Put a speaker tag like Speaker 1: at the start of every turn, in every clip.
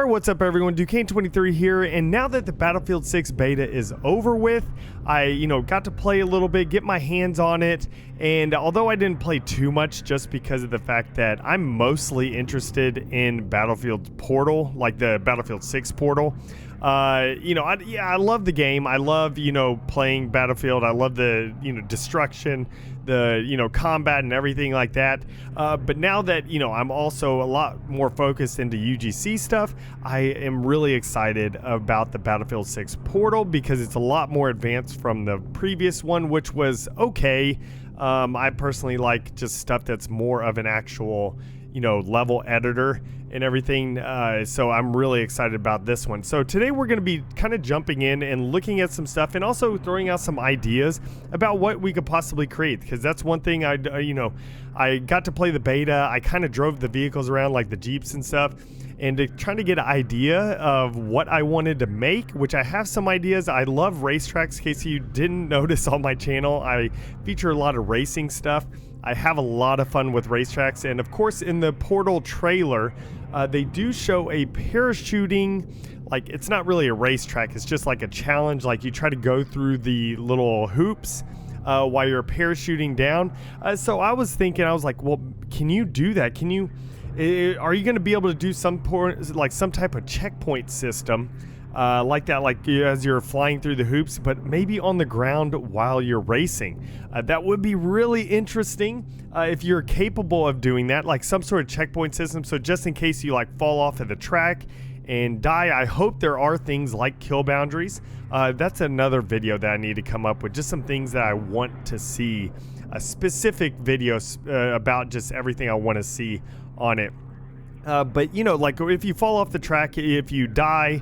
Speaker 1: Alright, what's up everyone, Duquesne23 here, and now that the Battlefield 6 beta is over with, I, got to play a little bit, get my hands on it, and although I didn't play too much just because of the fact that I'm mostly interested in Battlefield Portal, like the Battlefield 6 Portal, I love the game. I love, playing Battlefield. I love the, destruction, the, combat and everything like that. But now that, I'm also a lot more focused into UGC stuff, I am really excited about the Battlefield 6 Portal because it's a lot more advanced from the previous one, which was okay. I personally like just stuff that's more of an actual, level editor and everything, so I'm really excited about this one. So today we're going to be kind of jumping in and looking at some stuff and also throwing out some ideas about what we could possibly create, because that's one thing I got to play the beta. I kind of drove the vehicles around, like the Jeeps and stuff, and trying to get an idea of what I wanted to make, which I have some ideas. I love Racetracks. In case you didn't notice on my channel, I feature a lot of racing stuff. I have a lot of fun with Racetracks, and of course in the Portal trailer, they do show a parachuting, like it's not really a racetrack, it's just like a challenge, like you try to go through the little hoops while you're parachuting down. So I was thinking, I was like, well, can you do that? Can you, are you going to be able to do some type of checkpoint system like that, like as you're flying through the hoops, but maybe on the ground while you're racing? That would be really interesting if you're capable of doing that, like some sort of checkpoint system. So just in case you like fall off of the track and die, I hope there are things like kill boundaries. That's another video that I need to come up with, just some things that I want to see, specific videos about just everything I want to see on it. But like if you fall off the track, if you die,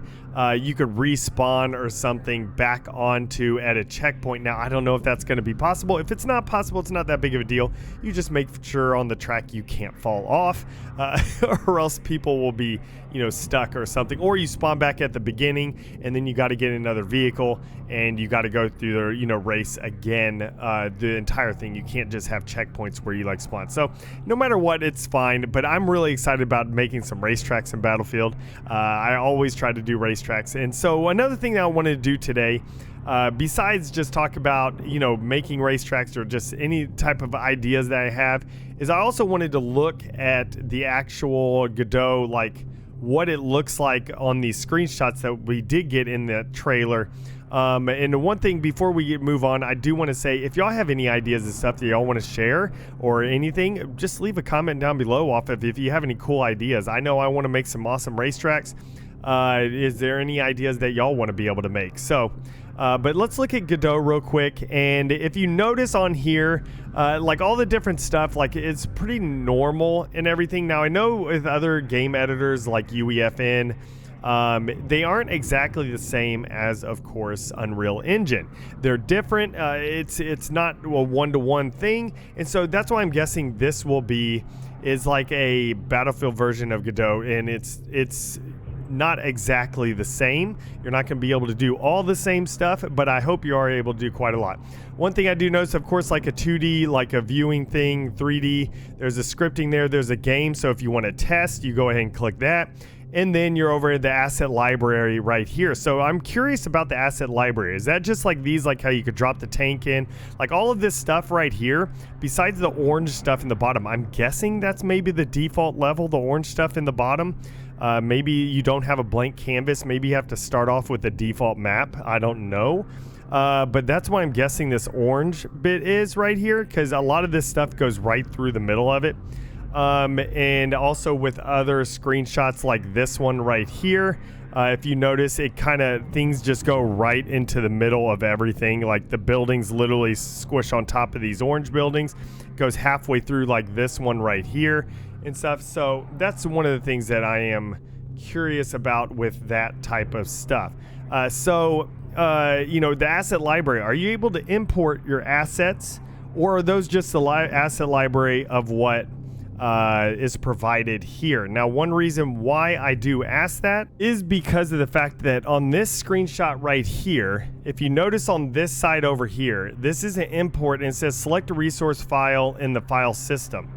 Speaker 1: you could respawn or something back onto at a checkpoint. Now, I don't know if that's going to be possible. If it's not possible, it's not that big of a deal. You just make sure on the track you can't fall off, or else people will be, stuck or something. Or you spawn back at the beginning, and then you got to get another vehicle, and you got to go through the, race again, the entire thing. You can't just have checkpoints where you like spawn. So no matter what, it's fine. But I'm really excited about making some racetracks in Battlefield. I always try to do racetracks. And so another thing that I wanted to do today, besides just talk about, making racetracks or just any type of ideas that I have, is I also wanted to look at the actual Gadot, like what it looks like on these screenshots that we did get in the trailer. And one thing before we move on, I do want to say, if y'all have any ideas and stuff that y'all want to share or anything, just leave a comment down below off of if you have any cool ideas. I know I want to make some awesome racetracks. Is there any ideas that y'all want to be able to make? So, but let's look at Gadot real quick. And if you notice on here, like all the different stuff, like it's pretty normal and everything. Now I know with other game editors like UEFN, they aren't exactly the same as, of course, Unreal Engine. They're different. It's not a one-to-one thing, and so that's why I'm guessing this will be like a Battlefield version of Gadot, and it's not exactly the same. You're not going to be able to do all the same stuff, but I hope you are able to do quite a lot. One thing I do notice, of course, like a 2D, like a viewing thing, 3D, there's a scripting there, there's a game, so if you want to test, you go ahead and click that. And then you're over at the asset library right here. So I'm curious about the asset library. Is that just like these, like how you could drop the tank in? Like all of this stuff right here, besides the orange stuff in the bottom, I'm guessing that's maybe the default level, the orange stuff in the bottom. Maybe you don't have a blank canvas. Maybe you have to start off with the default map. I don't know. But that's why I'm guessing this orange bit is right here, because a lot of this stuff goes right through the middle of it. And also with other screenshots like this one right here, if you notice, it kind of, things just go right into the middle of everything. Like the buildings literally squish on top of these orange buildings, goes halfway through like this one right here and stuff. So that's one of the things that I am curious about with that type of stuff. The asset library, are you able to import your assets, or are those just the asset library of what is provided here? Now, one reason why I do ask that is because of the fact that on this screenshot right here, if you notice on this side over here, this is an import and it says select a resource file in the file system.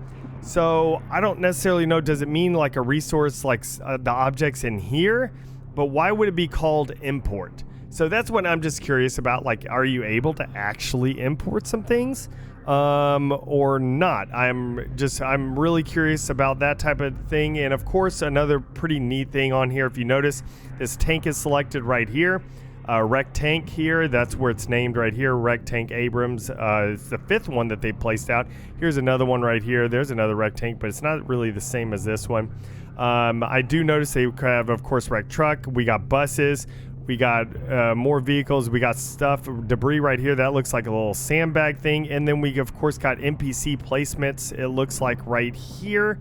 Speaker 1: So I don't necessarily know, does it mean like a resource like the objects in here? But why would it be called import? So that's what I'm just curious about. Like, are you able to actually import some things or not? I'm really curious about that type of thing. And of course, another pretty neat thing on here, if you notice, this tank is selected right here. Wreck Tank here, that's where it's named right here, Wreck Tank Abrams. It's the 5th one that they placed out. Here's another one right here. There's another Wreck Tank, but it's not really the same as this one. I do notice they have, of course, Wreck Truck. We got buses. We got more vehicles. We got stuff, debris right here. That looks like a little sandbag thing. And then we, of course, got NPC placements. It looks like right here.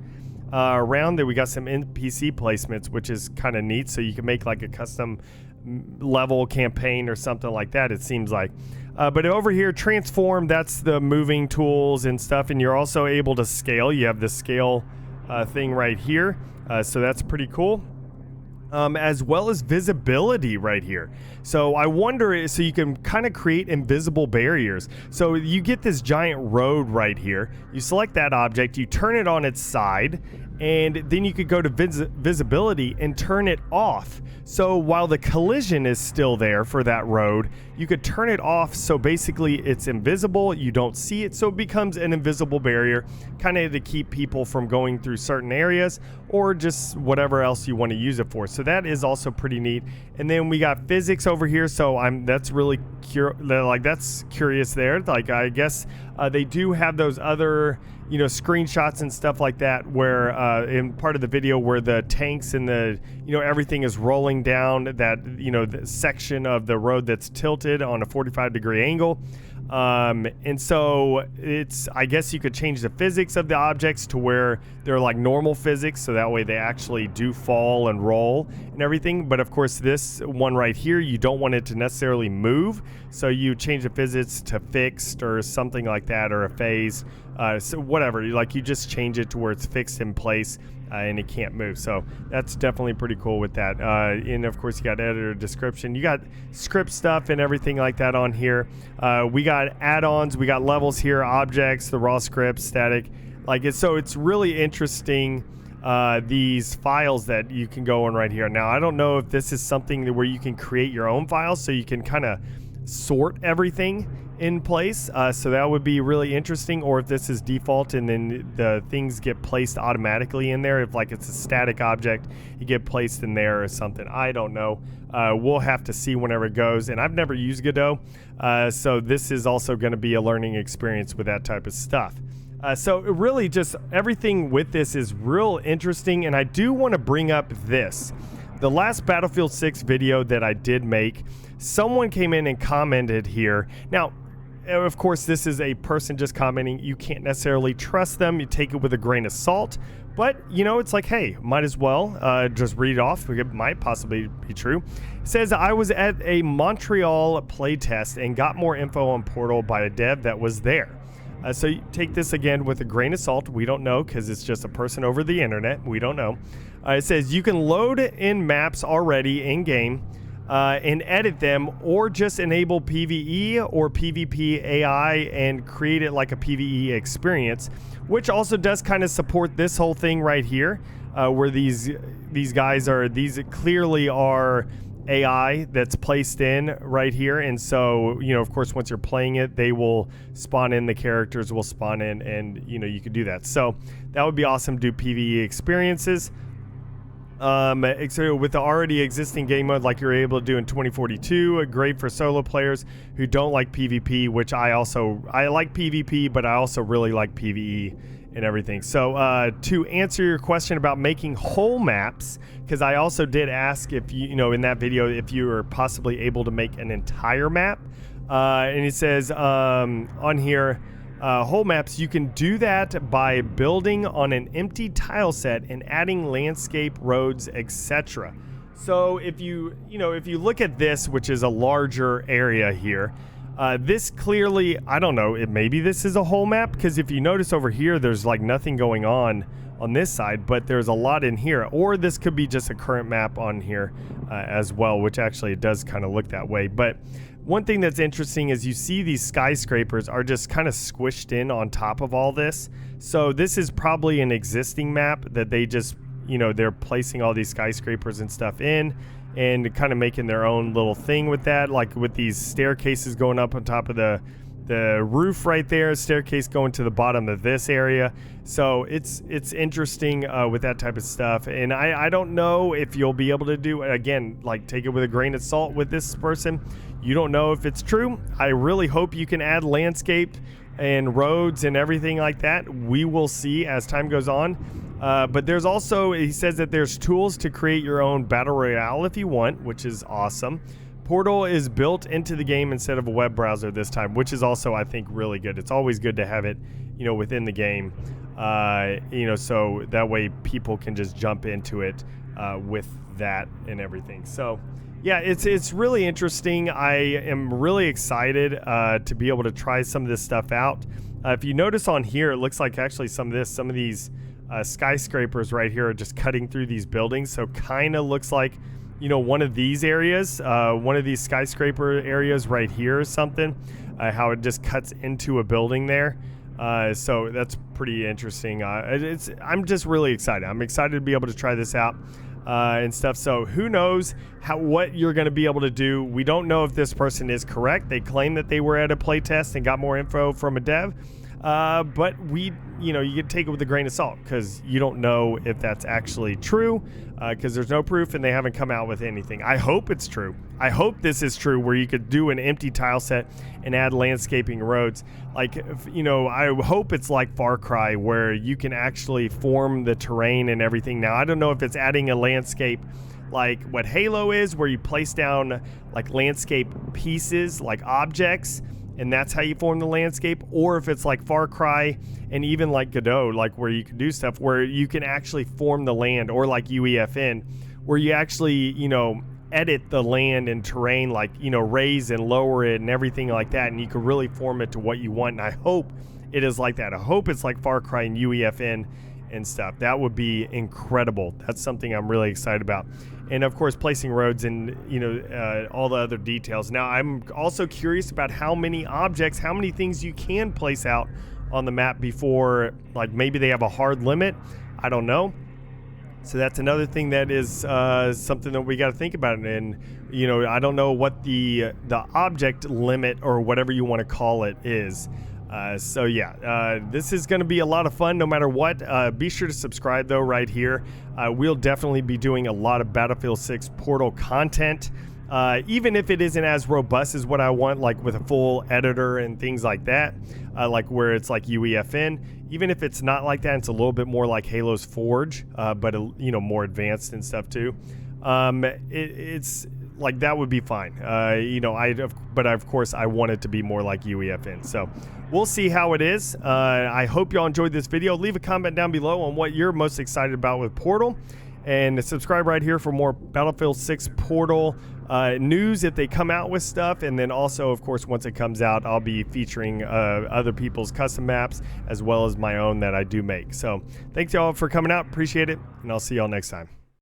Speaker 1: Around there, we got some NPC placements, which is kind of neat. So you can make like a custom level campaign or something like that, it seems like. But over here, transform, that's the moving tools and stuff. And you're also able to scale. You have the scale thing right here. So that's pretty cool. As well as visibility right here. So I wonder, so you can kind of create invisible barriers. So you get this giant road right here. You select that object, you turn it on its side, and then you could go to visibility and turn it off. So while the collision is still there for that road, you could turn it off so basically it's invisible, you don't see it, so it becomes an invisible barrier, kind of to keep people from going through certain areas or just whatever else you want to use it for. So that is also pretty neat. And then we got physics over here, so that's really that's curious there. Like, I guess they do have those other, you know, screenshots and stuff like that where in part of the video where the tanks and the, you know, everything is rolling down that, you know, the section of the road that's tilted on a 45-degree angle. And so it's, I guess you could change the physics of the objects to where they're like normal physics, so that way they actually do fall and roll and everything. But of course, this one right here, you don't want it to necessarily move, so you change the physics to fixed or something like that, or a phase. So whatever, like you just change it to where it's fixed in place and it can't move. So that's definitely pretty cool with that. And of course, you got editor description, you got script stuff and everything like that on here. We got add-ons, we got levels here, objects, the raw script, static, like it's, so it's really interesting. These files that you can go on right here. Now, I don't know if this is something where you can create your own files, so you can kind of sort everything in place, so that would be really interesting, or if this is default and then the things get placed automatically in there. If like it's a static object, you get placed in there or something. I don't know. We'll have to see whenever it goes, and I've never used Gadot, so this is also going to be a learning experience with that type of stuff. So really just everything with this is real interesting, and I do want to bring up this. The last Battlefield 6 video that I did make, someone came in and commented here. Now, of course, this is a person just commenting. You can't necessarily trust them. You take it with a grain of salt. But, you know, it's like, hey, might as well just read it off. It might possibly be true. It says, I was at a Montreal playtest and got more info on Portal by a dev that was there. So you take this again with a grain of salt. We don't know because it's just a person over the internet. We don't know. It says you can load in maps already in-game and edit them, or just enable PvE or PvP AI and create it like a PvE experience, which also does kind of support this whole thing right here, where these guys are, these clearly are AI that's placed in right here. And so, you know, of course, once you're playing it, they will spawn in, the characters will spawn in, and, you know, you could do that. So that would be awesome to do PvE experiences. So with the already existing game mode like you're able to do in 2042, great for solo players who don't like PvP, which I like PvP, but I also really like PvE and everything. So to answer your question about making whole maps, because I also did ask if you know in that video if you were possibly able to make an entire map, and it says on here, whole maps, you can do that by building on an empty tile set and adding landscape, roads, etc. So if you look at this, which is a larger area here, this clearly, I don't know, maybe this is a whole map, because if you notice over here, there's like nothing going on on this side, but there's a lot in here. Or this could be just a current map on here as well, which actually it does kind of look that way. But one thing that's interesting is you see these skyscrapers are just kind of squished in on top of all this. So this is probably an existing map that they just, you know, they're placing all these skyscrapers and stuff in and kind of making their own little thing with that, like with these staircases going up on top of the roof right there, staircase going to the bottom of this area. So it's interesting with that type of stuff. And I don't know if you'll be able to do it. Again, like, take it with a grain of salt with this person. You don't know if it's true. I really hope you can add landscape and roads and everything like that. We will see as time goes on. But there's also, he says that there's tools to create your own battle royale if you want, which is awesome. Portal is built into the game instead of a web browser this time, which is also, I think, really good. It's always good to have it, you know, within the game, you know, so that way people can just jump into it with that and everything. So yeah, it's really interesting. I am really excited to be able to try some of this stuff out. If you notice on here, it looks like actually some of these skyscrapers right here are just cutting through these buildings. So kind of looks like, you know, one of these areas, one of these skyscraper areas right here or something, how it just cuts into a building there. So that's pretty interesting. I'm just really excited. I'm excited to be able to try this out and stuff. So who knows what you're going to be able to do. We don't know if this person is correct. They claim that they were at a playtest and got more info from a dev. But you know, you can take it with a grain of salt because you don't know if that's actually true because there's no proof and they haven't come out with anything. I hope it's true. I hope this is true where you could do an empty tile set and add landscaping roads. Like, you know, I hope it's like Far Cry where you can actually form the terrain and everything. Now, I don't know if it's adding a landscape like what Halo is, where you place down like landscape pieces, like objects, and that's how you form the landscape, or if it's like Far Cry and even like Gadot, like where you can do stuff where you can actually form the land, or like UEFN, where you actually, you know, edit the land and terrain, like, you know, raise and lower it and everything like that, and you can really form it to what you want. And I hope it is like that. I hope it's like Far Cry and UEFN and stuff. That would be incredible. That's something I'm really excited about. And of course, placing roads and, you know, all the other details. Now, I'm also curious about how many objects, how many things you can place out on the map before, like, maybe they have a hard limit. I don't know. So that's another thing that is something that we got to think about. And, you know, I don't know what the object limit or whatever you want to call it is. So yeah, this is going to be a lot of fun no matter what. Be sure to subscribe though right here. We'll definitely be doing a lot of Battlefield 6 Portal content, even if it isn't as robust as what I want, like with a full editor and things like that, like where it's like UEFN. Even if it's not like that, it's a little bit more like Halo's Forge, but you know, more advanced and stuff too. It's like that would be fine. You know, but of course I want it to be more like UEFN. So we'll see how it is. I hope y'all enjoyed this video. Leave a comment down below on what you're most excited about with Portal, and subscribe right here for more Battlefield 6 Portal news if they come out with stuff. And then also, of course, once it comes out, I'll be featuring other people's custom maps as well as my own that I do make. So thanks y'all for coming out. Appreciate it, and I'll see y'all next time.